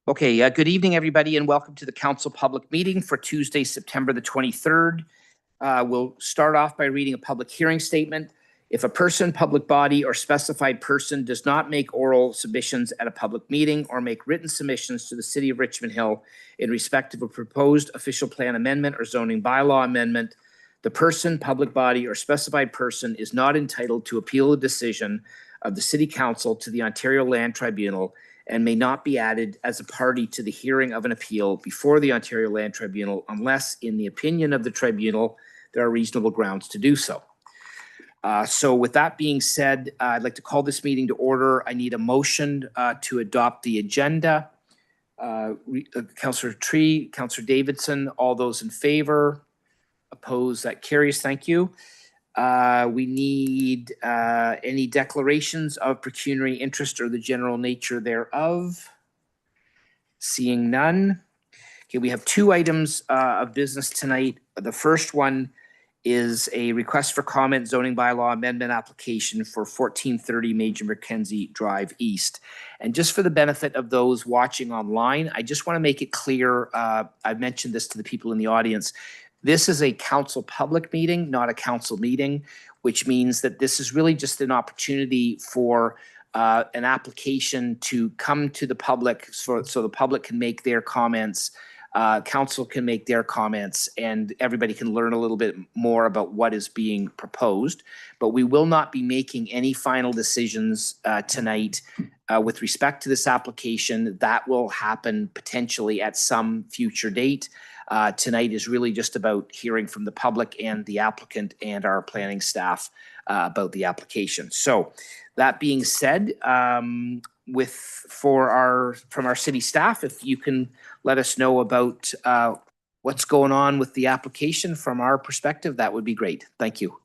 Okay, good evening, everybody, and welcome to the council public meeting for Tuesday, September the 23rd. We'll start off by reading a public hearing statement. If a person, public body, or specified person does not make oral submissions at a public meeting or make written submissions to the City of Richmond Hill in respect of a proposed official plan amendment or zoning bylaw amendment, the person, public body, or specified person is not entitled to appeal a decision of the City Council to the Ontario Land Tribunal and may not be added as a party to the hearing of an appeal before the Ontario Land Tribunal unless, in the opinion of the tribunal, there are reasonable grounds to do so. So with that being said, I'd like to call this meeting to order. I need a motion to adopt the agenda. Councillor Tree, Councillor Davidson, all those in favor? Opposed? That carries. Thank you. We need any declarations of pecuniary interest or the general nature thereof. Seeing none. Okay, we have two items of business tonight. The first one is a request for comment zoning bylaw amendment application for 1430 Major Mackenzie Drive East. And just for the benefit of those watching online, I just want to make it clear, I've mentioned this to the people in the audience, this is a council public meeting, not a council meeting, which means that this is really just an opportunity for an application to come to the public so the public can make their comments, council can make their comments, and everybody can learn a little bit more about what is being proposed. But we will not be making any final decisions tonight with respect to this application. That will happen potentially at some future date. Tonight is really just about hearing from the public and the applicant and our planning staff about the application. So that being said, from our city staff, if you can let us know about what's going on with the application from our perspective, that would be great. Thank you.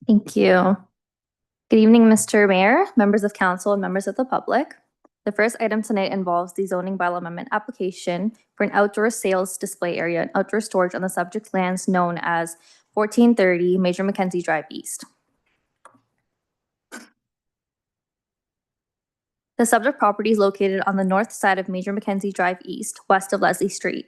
Thank you. Good evening, Mr. Mayor, members of council, and members of the public. The first item tonight involves the zoning bylaw amendment application for an outdoor sales display area and outdoor storage on the subject lands known as 1430 Major Mackenzie Drive East. The subject property is located on the north side of Major Mackenzie Drive East, west of Leslie Street.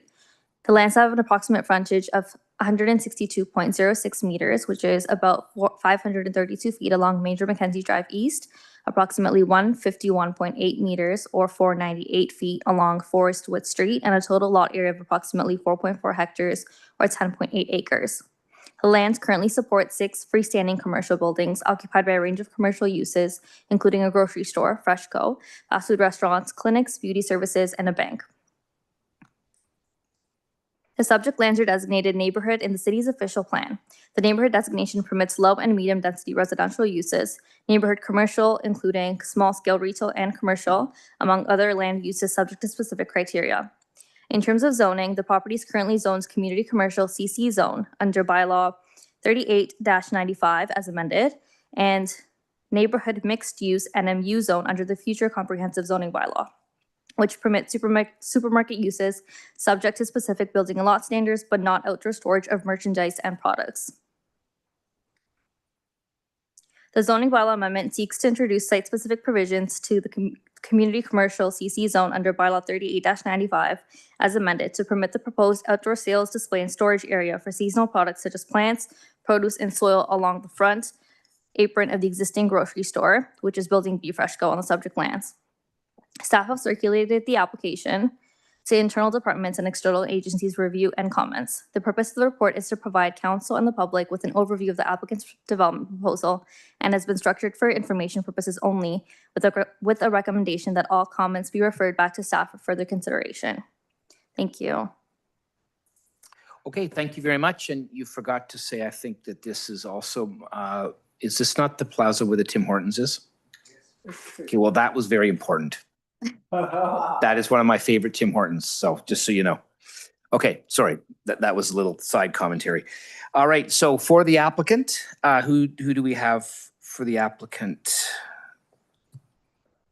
The lands have an approximate frontage of 162.06 meters, which is about 532 feet along Major Mackenzie Drive East, approximately 151.8 meters or 498 feet along Forest Wood Street, and a total lot area of approximately 4.4 hectares or 10.8 acres. The lands currently support 6 freestanding commercial buildings occupied by a range of commercial uses, including a grocery store, Freshco, fast food restaurants, clinics, beauty services, and a bank. The subject lands are designated neighborhood in the city's official plan. The neighborhood designation permits low and medium density residential uses, neighborhood commercial, including small scale retail and commercial, among other land uses subject to specific criteria. In terms of zoning, the property is currently zoned community commercial CC zone under bylaw 38-95 as amended, and neighborhood mixed use NMU zone under the future comprehensive zoning bylaw, which permits supermarket uses subject to specific building and lot standards, but not outdoor storage of merchandise and products. The zoning bylaw amendment seeks to introduce site-specific provisions to the community commercial CC zone under bylaw 38-95 as amended to permit the proposed outdoor sales, display, and storage area for seasonal products such as plants, produce, and soil along the front apron of the existing grocery store, which is Building B Freshco on the subject lands. Staff have circulated the application to internal departments and external agencies for review and comments. The purpose of the report is to provide council and the public with an overview of the applicant's development proposal and has been structured for information purposes only, with a recommendation that all comments be referred back to staff for further consideration. Thank you. Okay, thank you very much. And you forgot to say, I think that this is also, is this not the plaza where the Tim Hortons is? Okay, well, that was very important. That is one of my favorite Tim Hortons. So just so you know. Okay, sorry. That was a little side commentary. All right. So for the applicant, who do we have for the applicant?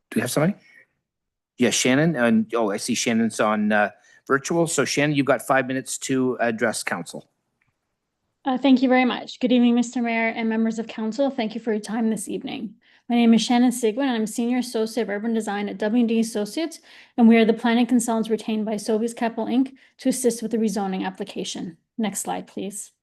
Do we have somebody? Yeah, Shannon. And oh, I see Shannon's on virtual. So Shannon, you've got 5 minutes to address council. Thank you very much. Good evening, Mr. Mayor and members of council. Thank you for your time this evening. My name is Shannon Sigwin, and I'm Senior Associate of Urban Design at W&D Associates, and we are the planning consultants retained by Sobeys Capital Inc. to assist with the rezoning application. Next slide, please.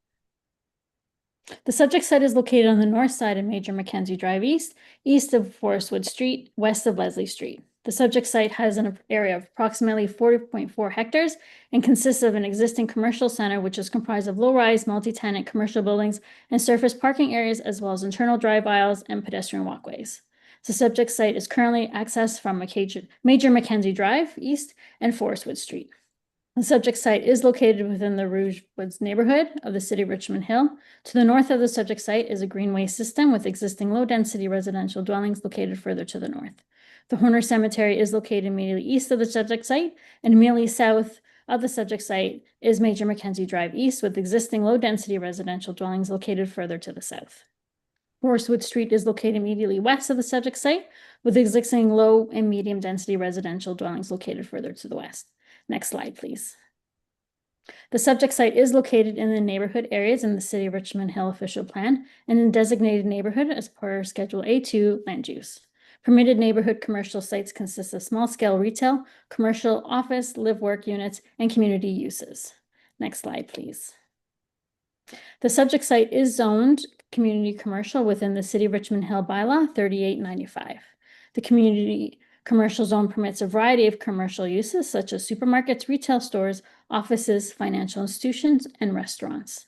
The subject site is located on the north side of Major Mackenzie Drive East, east of Forestwood Street, west of Leslie Street. The subject site has an area of approximately 40.4 hectares and consists of an existing commercial center, which is comprised of low-rise, multi-tenant commercial buildings and surface parking areas, as well as internal drive aisles and pedestrian walkways. The subject site is currently accessed from Major Mackenzie Drive East and Forestwood Street. The subject site is located within the Rouge Woods neighborhood of the city of Richmond Hill. To the north of the subject site is a greenway system with existing low-density residential dwellings located further to the north. The Horner Cemetery is located immediately east of the subject site, and immediately south of the subject site is Major Mackenzie Drive East with existing low-density residential dwellings located further to the south. Forestwood Street is located immediately west of the subject site with existing low and medium density residential dwellings located further to the west. Next slide, please. The subject site is located in the neighborhood areas in the City of Richmond Hill official plan and in designated neighborhood as per Schedule A2 land use. Permitted neighborhood commercial sites consist of small-scale retail, commercial, office, live-work units, and community uses. Next slide, please. The subject site is zoned community commercial within the City of Richmond Hill bylaw 3895. The community commercial zone permits a variety of commercial uses such as supermarkets, retail stores, offices, financial institutions, and restaurants.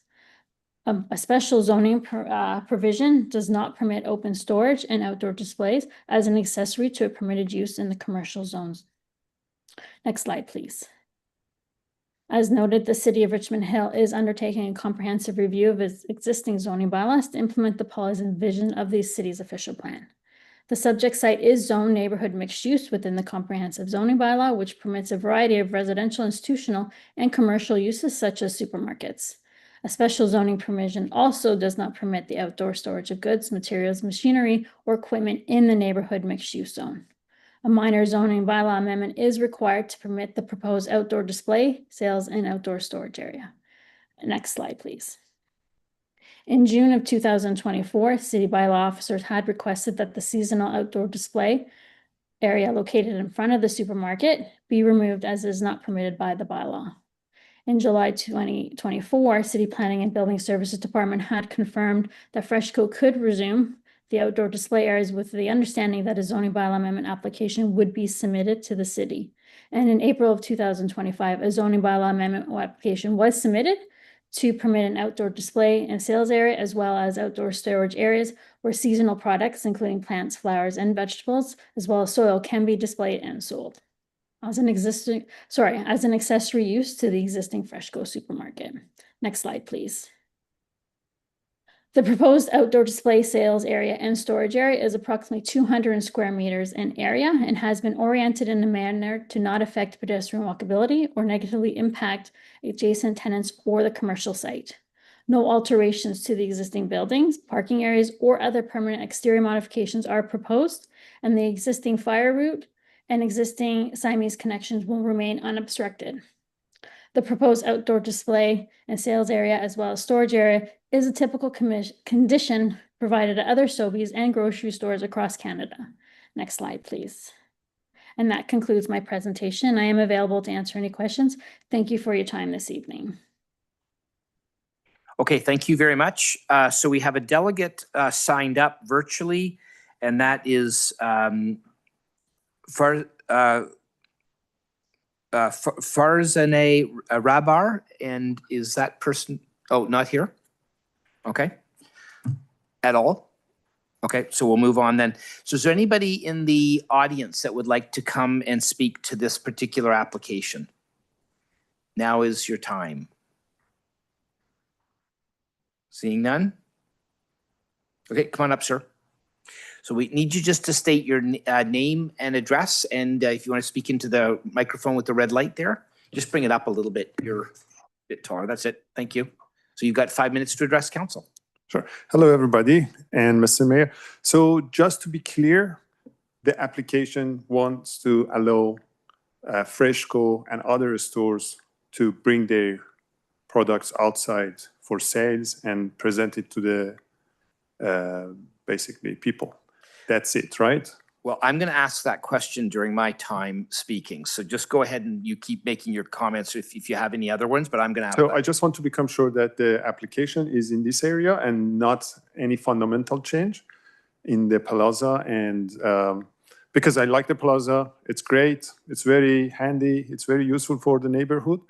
A special zoning provision does not permit open storage and outdoor displays as an accessory to a permitted use in the commercial zones. Next slide, please. As noted, the City of Richmond Hill is undertaking a comprehensive review of its existing zoning bylaws to implement the policies and vision of the city's official plan. The subject site is zoned neighborhood mixed use within the comprehensive zoning bylaw, which permits a variety of residential, institutional, and commercial uses such as supermarkets. A special zoning provision also does not permit the outdoor storage of goods, materials, machinery, or equipment in the neighborhood mixed use zone. A minor zoning bylaw amendment is required to permit the proposed outdoor display, sales, and outdoor storage area. Next slide, please. In June of 2024, city bylaw officers had requested that the seasonal outdoor display area located in front of the supermarket be removed as it is not permitted by the bylaw. In July 2024, City Planning and Building Services Department had confirmed that Freshco could resume the outdoor display areas with the understanding that a zoning bylaw amendment application would be submitted to the city. And in April of 2025, a zoning bylaw amendment application was submitted to permit an outdoor display and sales area as well as outdoor storage areas where seasonal products, including plants, flowers, and vegetables, as well as soil, can be displayed and sold as an accessory use to the existing Freshco supermarket. Next slide, please. The proposed outdoor display sales area and storage area is approximately 200 square meters in area and has been oriented in a manner to not affect pedestrian walkability or negatively impact adjacent tenants or the commercial site. No alterations to the existing buildings, parking areas, or other permanent exterior modifications are proposed, and the existing fire route and existing Siamese connections will remain unobstructed. The proposed outdoor display and sales area, as well as storage area, is a typical condition provided at other Sobeys and grocery stores across Canada. Next slide, please. And that concludes my presentation. I am available to answer any questions. Thank you for your time this evening. Okay, thank you very much. So we have a delegate signed up virtually, and that is Farzaneh Rabar. And is that person, oh, not here? Okay. At all? Okay, so we'll move on then. So is there anybody in the audience that would like to come and speak to this particular application? Now is your time. Seeing none? Okay, come on up, sir. So we need you just to state your name and address, and if you want to speak into the microphone with the red light there, just bring it up a little bit. You're a bit taller. That's it. Thank you. So you've got 5 minutes to address council. Sure. Hello, everybody, and Mr. Mayor. So just to be clear, the application wants to allow Freshco and other stores to bring their products outside for sales and present it to the basically people. That's it, right? Well, I'm going to ask that question during my time speaking. So just go ahead and you keep making your comments if you have any other ones, but I'm going to ask. So I just want to become sure that the application is in this area and not any fundamental change in the plaza. And because I like the plaza, it's great. It's very handy. It's very useful for the neighborhood.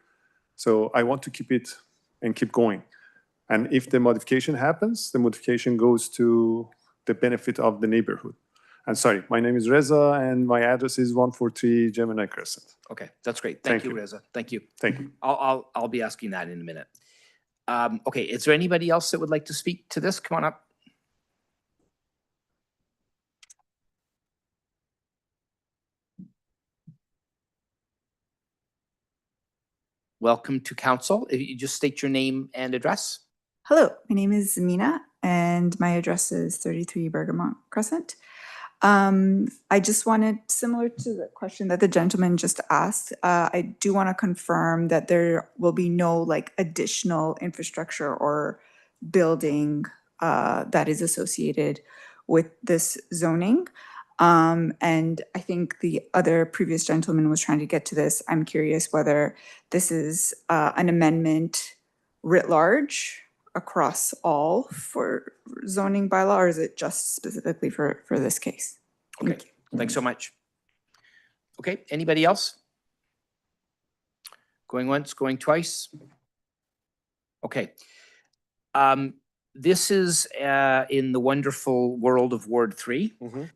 So I want to keep it and keep going. And if the modification happens, the modification goes to the benefit of the neighborhood. And sorry, my name is Reza and my address is 143 Gemini Crescent. Okay, that's great. Thank Thank you, you. Reza. Thank you. Thank you. I'll be asking that in a minute. Okay, is there anybody else that would like to speak to this? Come on up. Welcome to council. If you just state your name and address. Hello, my name is Zamina and my address is 33 Bergamot Crescent. I just wanted, similar to the question that the gentleman just asked, I do want to confirm that there will be no like additional infrastructure or building that is associated with this zoning. And I think the other previous gentleman was trying to get to this. I'm curious whether this is an amendment writ large across all for zoning bylaw, or is it just specifically for this case? Okay, thanks so much. Okay, anybody else? Going once, going twice? Okay. This is in the wonderful world of Ward 3.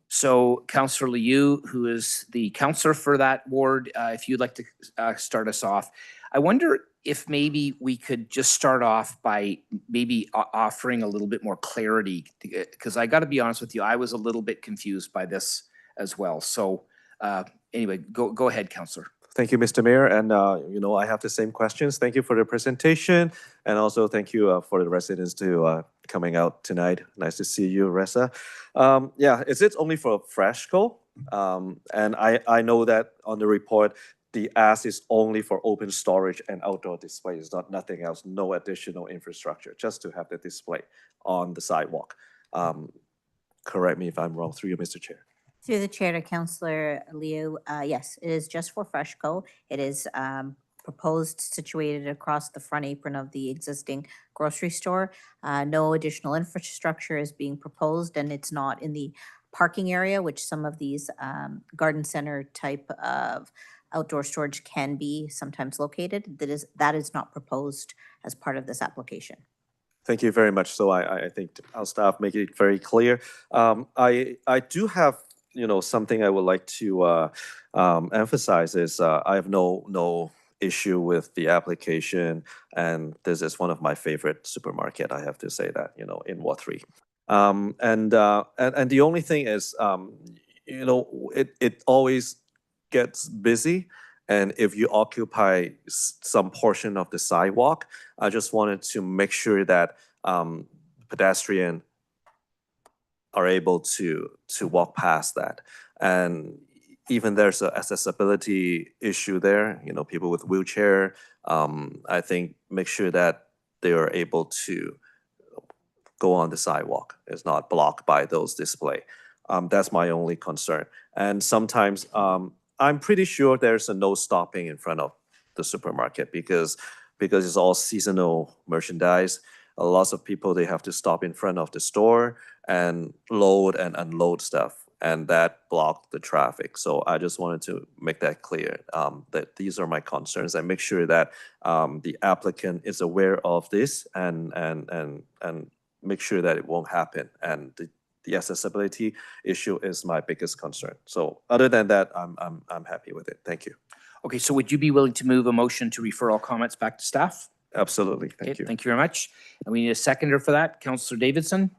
So Councillor Liu, who is the councillor for that ward, if you'd like to start us off. I wonder if maybe we could just start off by maybe offering a little bit more clarity, because I got to be honest with you, I was a little bit confused by this as well. So anyway, go ahead, councillor. Thank you, Mr. Mayor. And, I have the same questions. Thank you for the presentation. And also thank you for the residents to coming out tonight. Nice to see you, Reza. Yeah, is it only for Freshco? And I know that on the report, the ask is only for open storage and outdoor display. It's not nothing else, no additional infrastructure, just to have the display on the sidewalk. Correct me if I'm wrong, through you, Mr. Chair. Through the chair to Councillor Liu, yes, it is just for Freshco. It is proposed situated across the front apron of the existing grocery store. No additional infrastructure is being proposed, and it's not in the parking area, which some of these garden center type of outdoor storage can be sometimes located. That is not proposed as part of this application. Thank you very much. So I think our staff make it very clear. I do have something I would like to emphasize is I have no issue with the application, and this is one of my favorite supermarket. I have to say that in Ward 3, and the only thing is it always gets busy, and if you occupy some portion of the sidewalk, I just wanted to make sure that pedestrian are able to walk past that. And even there's an accessibility issue there, people with wheelchair, I think make sure that they are able to go on the sidewalk. It's not blocked by those display. That's my only concern. And sometimes I'm pretty sure there's a no stopping in front of the supermarket because it's all seasonal merchandise. Lots of people, they have to stop in front of the store and load and unload stuff, and that blocked the traffic. So I just wanted to make that clear, that these are my concerns, and make sure that the applicant is aware of this and make sure that it won't happen. And the accessibility issue is my biggest concern. So other than that, I'm happy with it. Thank you. Okay, so would you be willing to move a motion to refer all comments back to staff? Absolutely. Thank Okay, you. thank you very much. And we need a seconder for that. Councillor Davidson,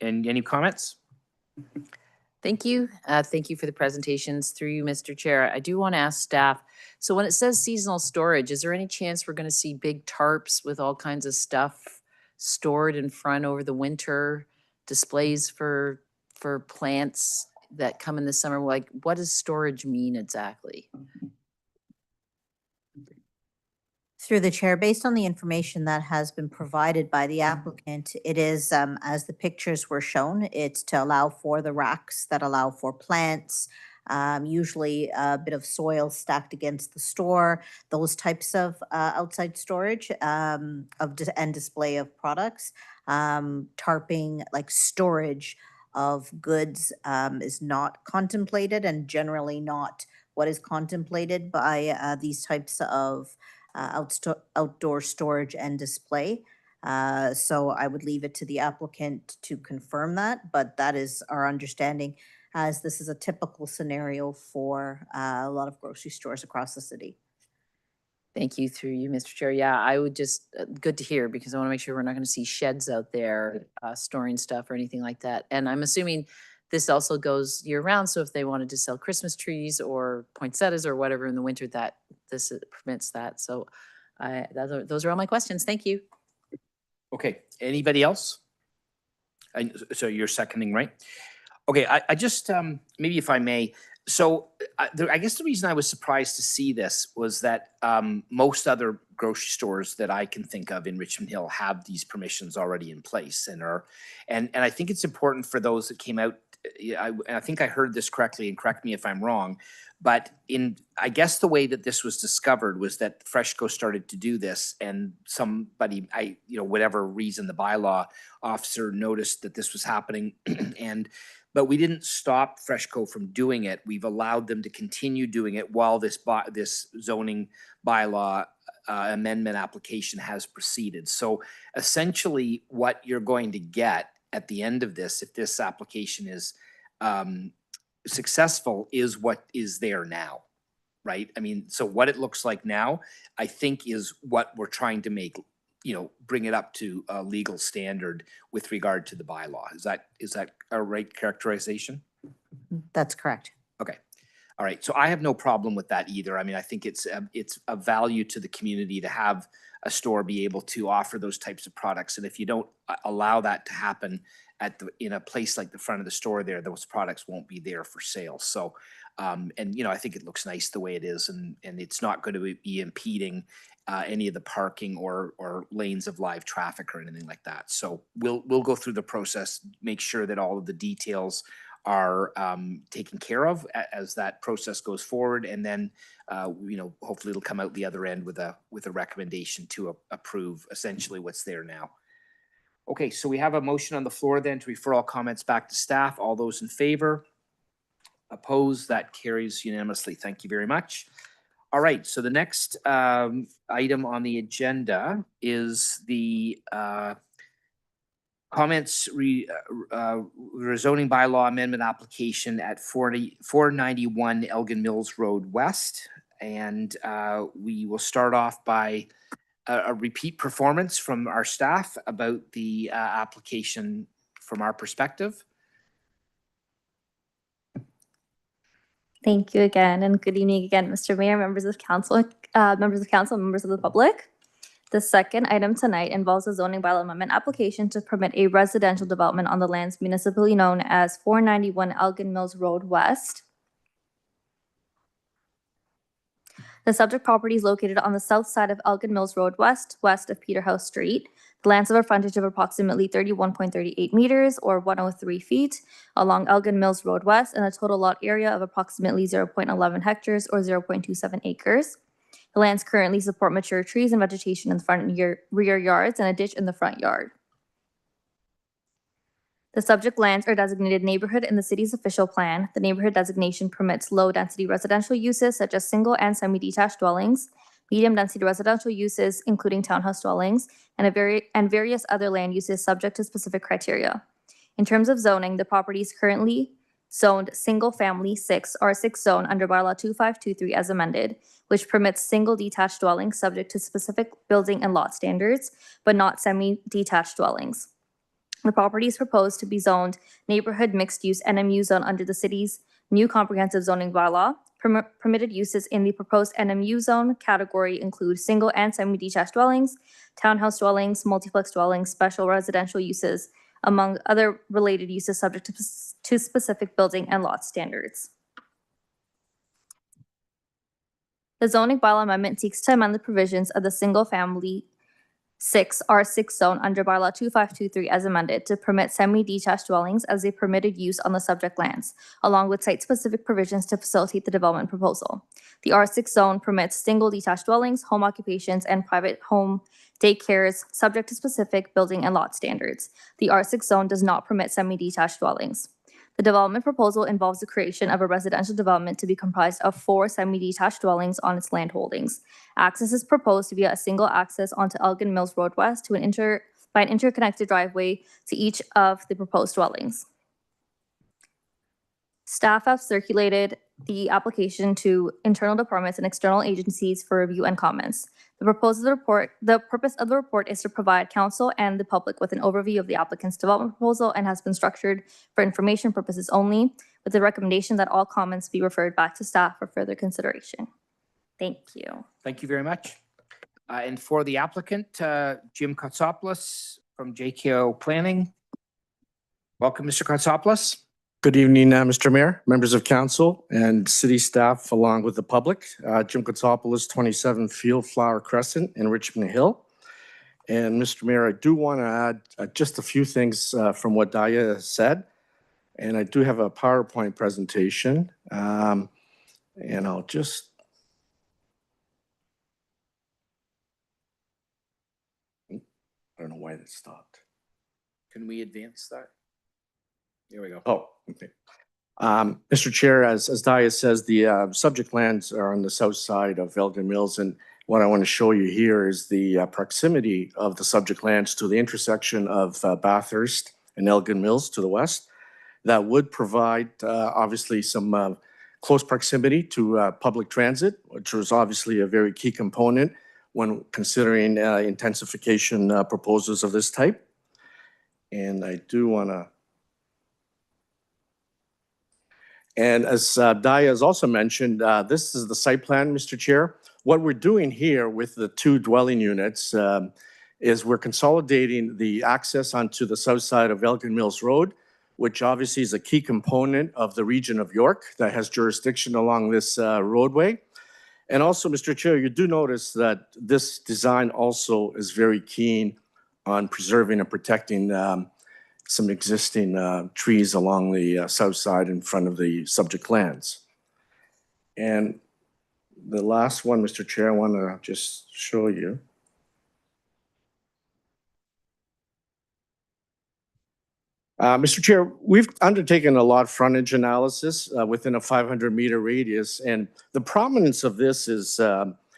and any comments? Thank you. Thank you for the presentations. Through you, Mr. Chair. I do want to ask staff, so when it says seasonal storage, is there any chance we're going to see big tarps with all kinds of stuff stored in front over the winter, displays for plants that come in the summer? Like, what does storage mean exactly? Through the chair, based on the information that has been provided by the applicant, it is, as the pictures were shown, it's to allow for the racks that allow for plants, usually a bit of soil stacked against the store, those types of outside storage and display of products. Tarping, like storage of goods, is not contemplated and generally not what is contemplated by these types of outdoor storage and display. So I would leave it to the applicant to confirm that, but that is our understanding, as this is a typical scenario for a lot of grocery stores across the city. Thank you, through you, Mr. Chair. Yeah, I would just, good to hear, because I want to make sure we're not going to see sheds out there storing stuff or anything like that. And I'm assuming this also goes year round, so if they wanted to sell Christmas trees or poinsettias or whatever in the winter, that this permits that. So those are all my questions. Thank you. Okay, anybody else? So you're seconding, right? Okay, I just, maybe if I may, so I guess the reason I was surprised to see this was that most other grocery stores that I can think of in Richmond Hill have these permissions already in place and I think it's important for those that came out. I think I heard this correctly, and correct me if I'm wrong, but I guess the way that this was discovered was that Freshco started to do this, and somebody, whatever reason, the bylaw officer noticed that this was happening, but we didn't stop Freshco from doing it. We've allowed them to continue doing it while this zoning bylaw amendment application has proceeded. So essentially, what you're going to get at the end of this, if this application is successful, is what is there now, right? I mean, so what it looks like now, I think, is what we're trying to make, bring it up to a legal standard with regard to the bylaw. Is that a right characterization? That's correct. Okay. All right. So I have no problem with that either. I mean, I think it's a value to the community to have a store be able to offer those types of products. And if you don't allow that to happen in a place like the front of the store there, those products won't be there for sale. So, I think it looks nice the way it is, and it's not going to be impeding any of the parking or lanes of live traffic or anything like that. So we'll go through the process, make sure that all of the details are taken care of as that process goes forward, and then hopefully it'll come out the other end with a recommendation to approve essentially what's there now. Okay, so we have a motion on the floor then to refer all comments back to staff. All those in favor? Opposed? That carries unanimously. Thank you very much. All right, so the next item on the agenda is the comments rezoning bylaw amendment application at 491 Elgin Mills Road West. And we will start off by a repeat performance from our staff about the application from our perspective. Thank you again, and good evening again, Mr. Mayor, members of council, members of the public. The second item tonight involves a zoning bylaw amendment application to permit a residential development on the lands municipally known as 491 Elgin Mills Road West. The subject property is located on the south side of Elgin Mills Road West, west of Peterhouse Street. The lands have a frontage of approximately 31.38 meters or 103 feet along Elgin Mills Road West, and a total lot area of approximately 0.11 hectares or 0.27 acres. The lands currently support mature trees and vegetation in the front and rear yards and a ditch in the front yard. The subject lands are designated neighborhood in the city's official plan. The neighborhood designation permits low-density residential uses such as single and semi-detached dwellings, medium-density residential uses, including townhouse dwellings, and various other land uses subject to specific criteria. In terms of zoning, the property is currently zoned single-family 6 R6 zone under bylaw 2523 as amended, which permits single detached dwellings subject to specific building and lot standards, but not semi-detached dwellings. The property is proposed to be zoned neighborhood mixed-use NMU zone under the city's new comprehensive zoning bylaw. Permitted uses in the proposed NMU zone category include single and semi-detached dwellings, townhouse dwellings, multiplex dwellings, special residential uses, among other related uses subject to specific building and lot standards. The zoning bylaw amendment seeks to amend the provisions of the single-family R6 zone under bylaw 2523 as amended to permit semi-detached dwellings as a permitted use on the subject lands, along with site-specific provisions to facilitate the development proposal. The R6 zone permits single detached dwellings, home occupations, and private home daycares subject to specific building and lot standards. The R6 zone does not permit semi-detached dwellings. The development proposal involves the creation of a residential development to be comprised of 4 semi-detached dwellings on its land holdings. Access is proposed via a single access onto Elgin Mills Road West by an interconnected driveway to each of the proposed dwellings. Staff have circulated the application to internal departments and external agencies for review and comments. The purpose of the report is to provide council and the public with an overview of the applicant's development proposal and has been structured for information purposes only, with the recommendation that all comments be referred back to staff for further consideration. Thank you. Thank you very much. And for the applicant, Jim Kotsopoulos from JKO Planning. Welcome, Mr. Kotsopoulos. Good evening, Mr. Mayor, members of council, and city staff, along with the public. Jim Kotsopoulos, 27 Field Flower Crescent in Richmond Hill. And Mr. Mayor, I do want to add just a few things from what Daya said. And I do have a PowerPoint presentation. And I'll just... I don't know why that stopped. Can we advance that? There we go. Oh, okay. Mr. Chair, as Daya says, the subject lands are on the south side of Elgin Mills, and what I want to show you here is the proximity of the subject lands to the intersection of Bathurst and Elgin Mills to the west. That would provide obviously some close proximity to public transit, which was obviously a very key component when considering intensification proposals of this type. And I do want to... And as Daya has also mentioned, this is the site plan, Mr. Chair. What we're doing here with the 2 dwelling units is we're consolidating the access onto the south side of Elgin Mills Road, which obviously is a key component of the region of York that has jurisdiction along this roadway. And also, Mr. Chair, you do notice that this design also is very keen on preserving and protecting some existing trees along the south side in front of the subject lands. And the last one, Mr. Chair, I want to just show you. Mr. Chair, we've undertaken a lot frontage analysis within a 500-meter radius, and the prominence of this is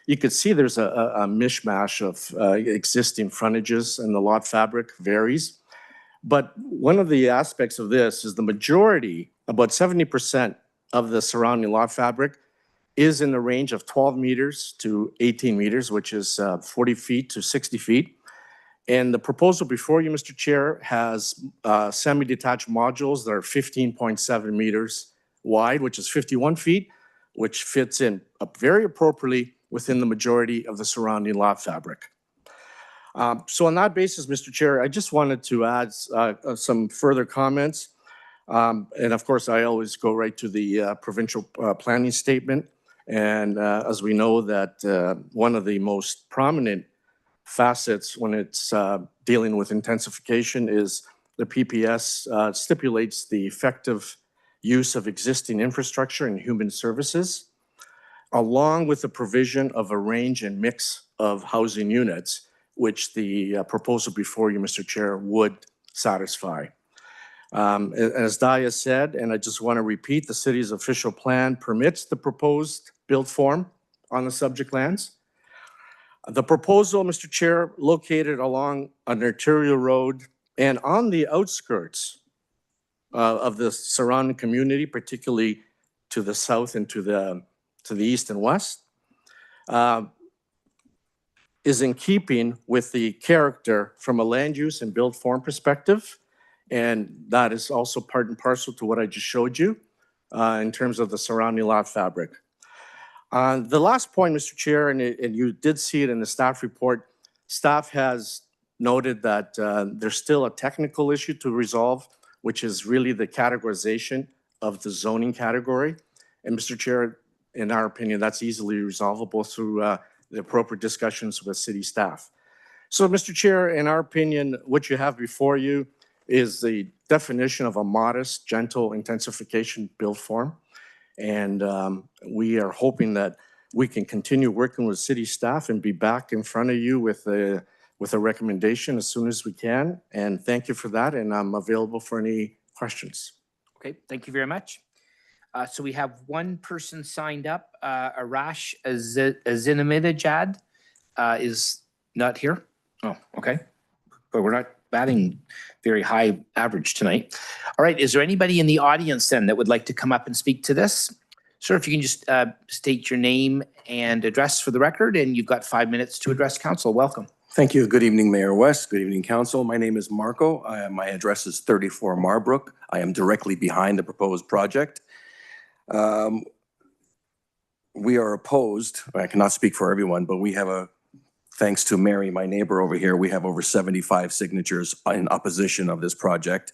you could see there's a mishmash of existing frontages, and the lot fabric varies. But one of the aspects of this is the majority, about 70% of the surrounding lot fabric is in the range of 12 meters to 18 meters, which is 40 feet to 60 feet. And the proposal before you, Mr. Chair, has semi-detached modules that are 15.7 meters wide, which is 51 feet, which fits in very appropriately within the majority of the surrounding lot fabric. So on that basis, Mr. Chair, I just wanted to add some further comments. And of course, I always go right to the provincial planning statement. And as we know that one of the most prominent facets when it's dealing with intensification is the PPS stipulates the effective use of existing infrastructure and human services, along with the provision of a range and mix of housing units, which the proposal before you, Mr. Chair, would satisfy. As Daya said, and I just want to repeat, the city's official plan permits the proposed build form on the subject lands. The proposal, Mr. Chair, located along an arterial road and on the outskirts of the surrounding community, particularly to the south and to the east and west, is in keeping with the character from a land use and build form perspective. And that is also part and parcel to what I just showed you in terms of the surrounding lot fabric. The last point, Mr. Chair, and you did see it in the staff report, staff has noted that there's still a technical issue to resolve, which is really the categorization of the zoning category. And Mr. Chair, in our opinion, that's easily resolvable through the appropriate discussions with city staff. So, Mr. Chair, in our opinion, what you have before you is the definition of a modest, gentle intensification build form. And we are hoping that we can continue working with city staff and be back in front of you with a recommendation as soon as we can. And thank you for that, and I'm available for any questions. Okay, thank you very much. So we have one person signed up, Arash Azinamidajad is not here. Oh, okay. But we're not batting very high average tonight. All right, is there anybody in the audience then that would like to come up and speak to this? Sir, if you can just state your name and address for the record, and you've got 5 minutes to address council. Welcome. Thank you. Good evening, Mayor West. Good evening, council. My name is Marco. My address is 34 Marbrook. I am directly behind the proposed project. We are opposed. I cannot speak for everyone, but we have thanks to Mary, my neighbor over here, we have over 75 signatures in opposition of this project,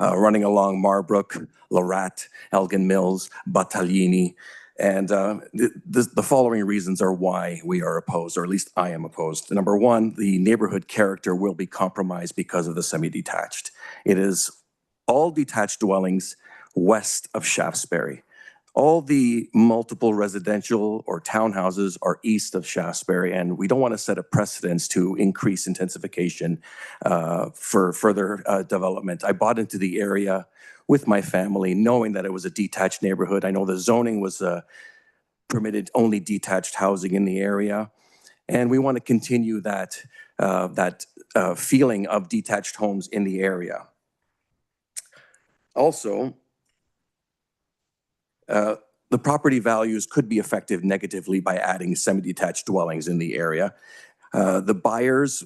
running along Marbrook, Lorat, Elgin Mills, Battaglini. And the following reasons are why we are opposed, or at least I am opposed. Number one, the neighborhood character will be compromised because of the semi-detached. It is all detached dwellings west of Shaftesbury. All the multiple residential or townhouses are east of Shaftesbury, and we don't want to set a precedence to increase intensification for further development. I bought into the area with my family, knowing that it was a detached neighborhood. I know the zoning was permitted only detached housing in the area, and we want to continue that feeling of detached homes in the area. Also, the property values could be affected negatively by adding semi-detached dwellings in the area. The buyers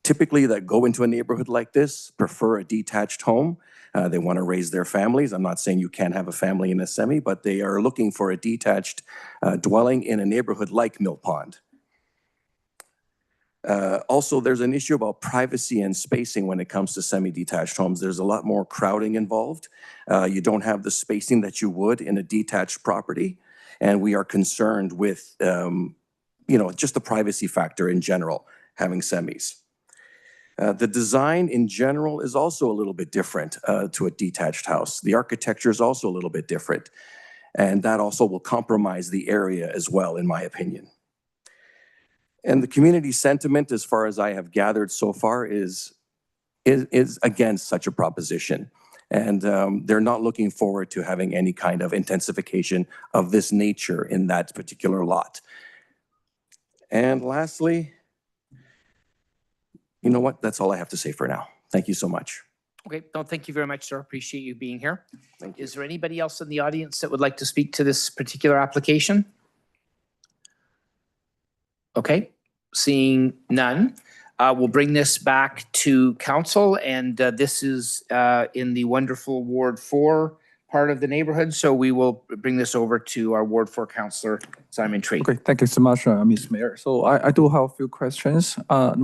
typically that go into a neighborhood like this prefer a detached home. They want to raise their families. I'm not saying you can't have a family in a semi, but they are looking for a detached dwelling in a neighborhood like Mill Pond. Also, there's an issue about privacy and spacing when it comes to semi-detached homes. There's a lot more crowding involved. You don't have the spacing that you would in a detached property. And we are concerned with, just the privacy factor in general, having semis. The design in general is also a little bit different to a detached house. The architecture is also a little bit different. And that also will compromise the area as well, in my opinion. And the community sentiment, as far as I have gathered so far, is against such a proposition. And they're not looking forward to having any kind of intensification of this nature in that particular lot. And lastly, you know what? That's all I have to say for now. Thank you so much. Okay, no, thank you very much, sir. Appreciate you being here. Is there anybody else in the audience that would like to speak to this particular application? Okay, seeing none, we'll bring this back to council, and this is in the wonderful Ward 4 part of the neighborhood, so we will bring this over to our Ward 4 councillor, Simon Tree. Okay, thank you so much, Ms. Mayor. So I do have a few questions.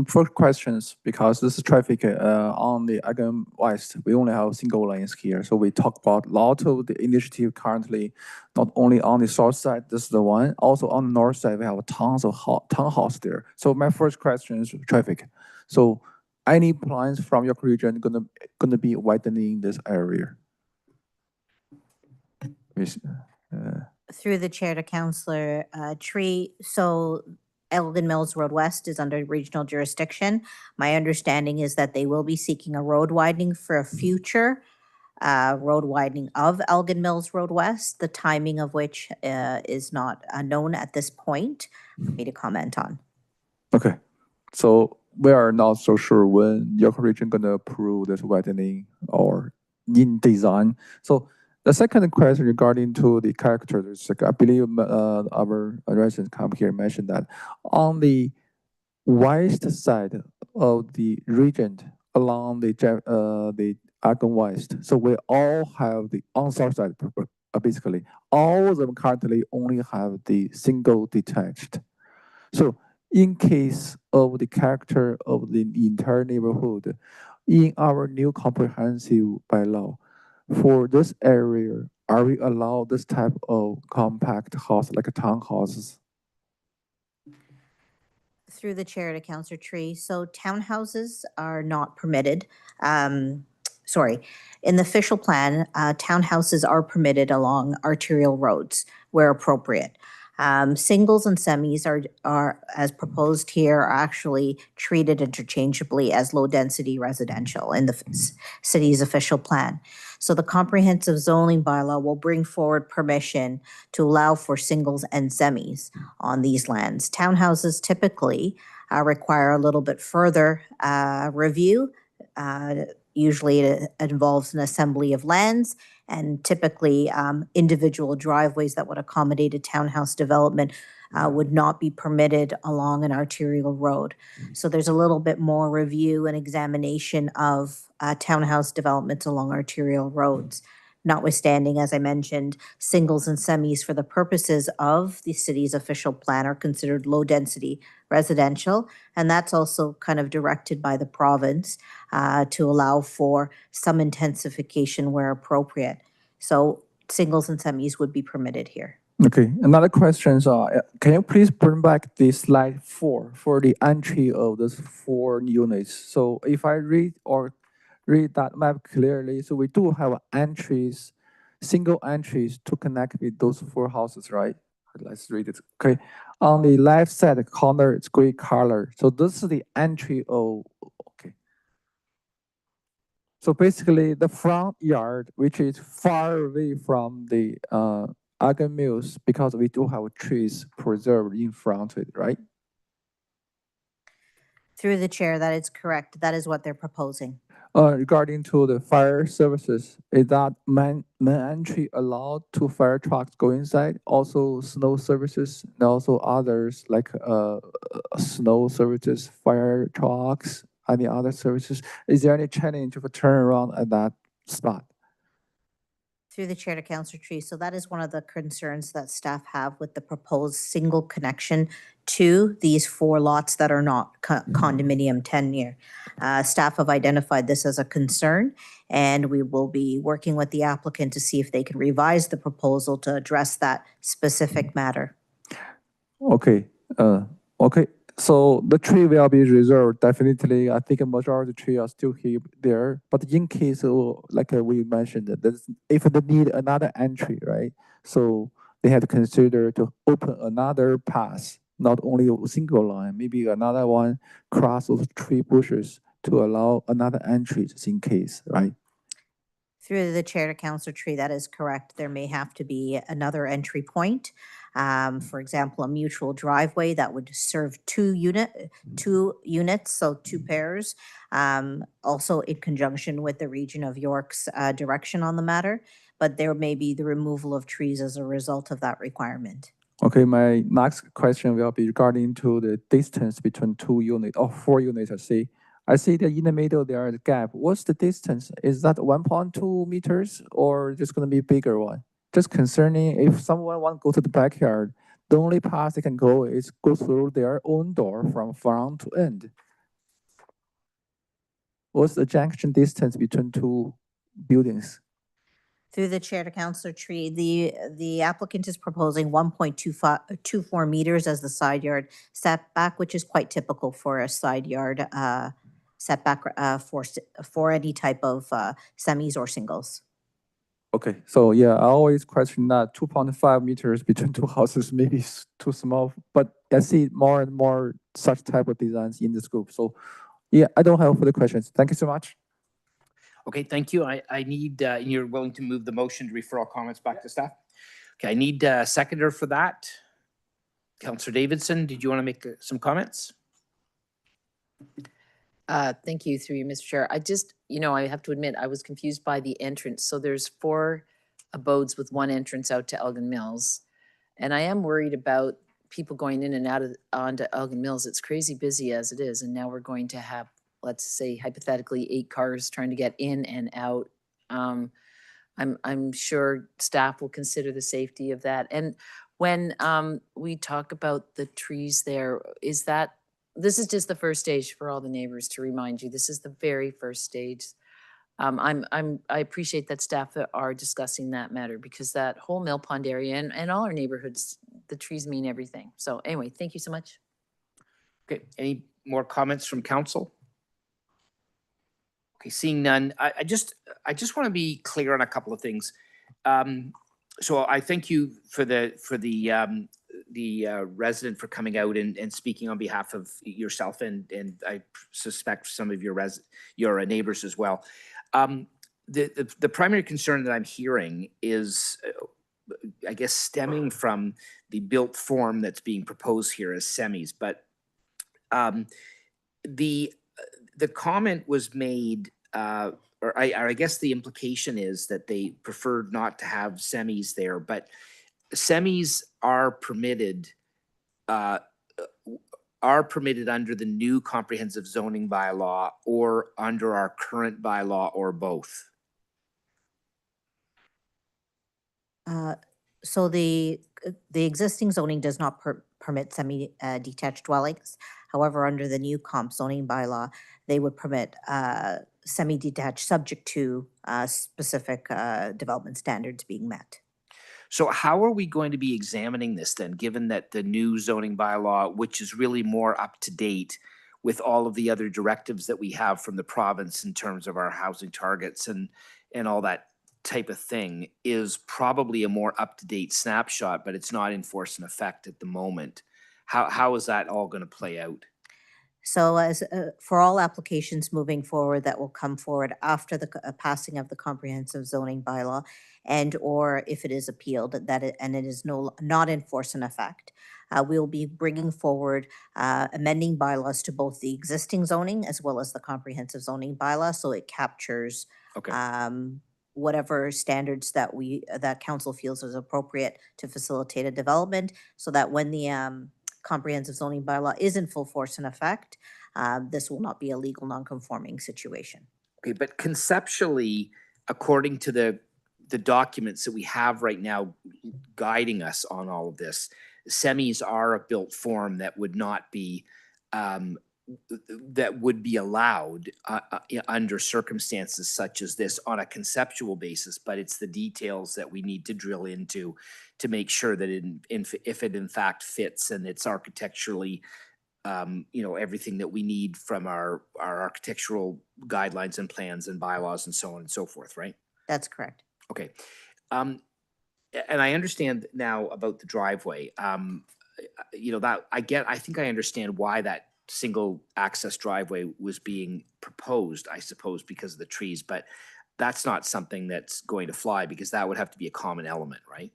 First questions, because this is traffic on the Elgin West, we only have single lanes here. So we talk about a lot of the initiative currently, not only on the south side, this is the one, also on the north side, we have tons of townhouse there. So my first question is traffic. So any plans from your region gonna be widening this area? Through the chair to Councillor Tree, so Elgin Mills Road West is under regional jurisdiction. My understanding is that they will be seeking a road widening for a future road widening of Elgin Mills Road West, the timing of which is not known at this point for me to comment on. Okay, so we are not so sure when your region gonna approve this widening or in design. So the second question regarding to the characteristics, I believe our resident come here mentioned that on the west side of the region along the Elgin West, so we all have the on south side, basically all of them currently only have the single detached. So in case of the character of the entire neighborhood, in our new comprehensive bylaw, for this area, are we allowed this type of compact house like townhouses? Through the chair to Councillor Tree. So townhouses are not permitted. Sorry, in the official plan, townhouses are permitted along arterial roads where appropriate. Singles and semis are, as proposed here, are actually treated interchangeably as low-density residential in the city's official plan. So the comprehensive zoning bylaw will bring forward permission to allow for singles and semis on these lands. Townhouses typically require a little bit further review. Usually it involves an assembly of lands and typically individual driveways that would accommodate a townhouse development would not be permitted along an arterial road. So there's a little bit more review and examination of townhouse developments along arterial roads. Notwithstanding, as I mentioned, singles and semis for the purposes of the city's official plan are considered low-density residential, and that's also kind of directed by the province to allow for some intensification where appropriate. So singles and semis would be permitted here. Okay, another question is, can you please bring back the slide 4 for the entry of those 4 units? So if I read that map clearly, so we do have entries, single entries to connect with those 4 houses, right? Let's read it. Okay, on the left side corner, it's gray color. So this is the entry of, okay. So basically the front yard, which is far away from the Argan Mills, because we do have trees preserved in front of it, right? Through the chair, that is correct. That is what they're proposing. Regarding to the fire services, is that main entry allowed to fire trucks go inside? Also snow services and also others like snow services, fire trucks, any other services? Is there any challenge of a turnaround at that spot? Through the chair to Councillor Tree. So that is one of the concerns that staff have with the proposed single connection to these 4 lots that are not condominium tenure. Staff have identified this as a concern, and we will be working with the applicant to see if they can revise the proposal to address that specific matter. Okay, okay. So the tree will be reserved, definitely. I think a majority of the tree are still here there. But in case, like we mentioned, if they need another entry, right? So they have to consider to open another path, not only a single line, maybe another one cross those tree bushes to allow another entry just in case, right? Through the chair to Councillor Tree, that is correct. There may have to be another entry point. For example, a mutual driveway that would serve 2 units, so 2 pairs. Also in conjunction with the Region of York's direction on the matter, but there may be the removal of trees as a result of that requirement. Okay, my next question will be regarding to the distance between 2 units or 4 units, I see that in the middle there is a gap. What's the distance? Is that 1.2 meters or just going to be a bigger one? Just concerning if someone want to go to the backyard, the only path they can go is go through their own door from front to end. What's the junction distance between 2 buildings? Through the chair to Councillor Tree, the applicant is proposing 1.24 meters as the side yard setback, which is quite typical for a side yard setback for any type of semis or singles. Okay, so yeah, I always question that 2.5 meters between 2 houses maybe is too small, but I see more and more such type of designs in this group. So yeah, I don't have further questions. Thank you so much. Okay, thank you. I need, you're willing to move the motion to refer all comments back to staff? Okay, I need a seconder for that. Councillor Davidson, did you want to make some comments? Thank you, through you, Mr. Chair. I just, I have to admit, I was confused by the entrance. So there's 4 abodes with 1 entrance out to Elgin Mills. And I am worried about people going in and out onto Elgin Mills. It's crazy busy as it is. And now we're going to have, let's say, hypothetically, 8 cars trying to get in and out. I'm sure staff will consider the safety of that. And when we talk about the trees there, this is just the first stage for all the neighbors, to remind you, this is the very first stage. I appreciate that staff are discussing that matter because that whole Mill Pond area and all our neighborhoods, the trees mean everything. So anyway, thank you so much. Okay, any more comments from council? Okay, seeing none, I just want to be clear on a couple of things. So I thank you for the resident for coming out and speaking on behalf of yourself and I suspect some of your neighbors as well. The primary concern that I'm hearing is, I guess, stemming from the built form that's being proposed here as semis, but the comment was made, or I guess the implication is that they preferred not to have semis there, but semis are permitted under the new comprehensive zoning bylaw or under our current bylaw or both. So the existing zoning does not permit detached dwellings. However, under the new comp zoning bylaw, they would permit semi-detached subject to specific development standards being met. So how are we going to be examining this then, given that the new zoning bylaw, which is really more up to date with all of the other directives that we have from the province in terms of our housing targets and all that type of thing, is probably a more up-to-date snapshot, but it's not in force and effect at the moment. How is that all going to play out? So as for all applications moving forward that will come forward after the passing of the comprehensive zoning bylaw, and or if it is appealed and it is not in force and effect, we'll be bringing forward amending bylaws to both the existing zoning as well as the comprehensive zoning bylaw, so it captures whatever standards that council feels is appropriate to facilitate a development, so that when the comprehensive zoning bylaw is in full force and effect, this will not be a legal non-conforming situation. Okay, but conceptually, according to the documents that we have right now guiding us on all of this, semis are a built form that would not be that would be allowed under circumstances such as this on a conceptual basis, but it's the details that we need to drill into to make sure that if it in fact fits and it's architecturally, everything that we need from our architectural guidelines and plans and bylaws and so on and so forth, right? That's correct. Okay. And I understand now about the driveway. I think I understand why that single access driveway was being proposed, I suppose, because of the trees, but that's not something that's going to fly because that would have to be a common element, right?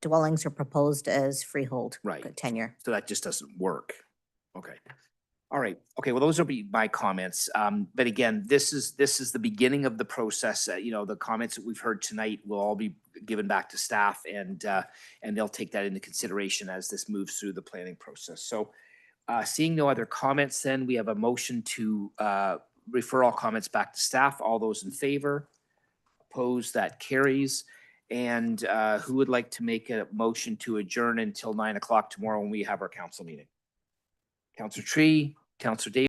Dwellings are proposed as freehold tenure. So that just doesn't work. Okay. All right. Okay. Well, those will be my comments. But again, this is the beginning of the process. The comments that we've heard tonight will all be given back to staff, and they'll take that into consideration as this moves through the planning process. So, seeing no other comments, then we have a motion to refer all comments back to staff. All those in favor? Opposed? That carries. And who would like to make a motion to adjourn until 9 o'clock tomorrow when we have our council meeting? Councillor Tree, Councillor Davis.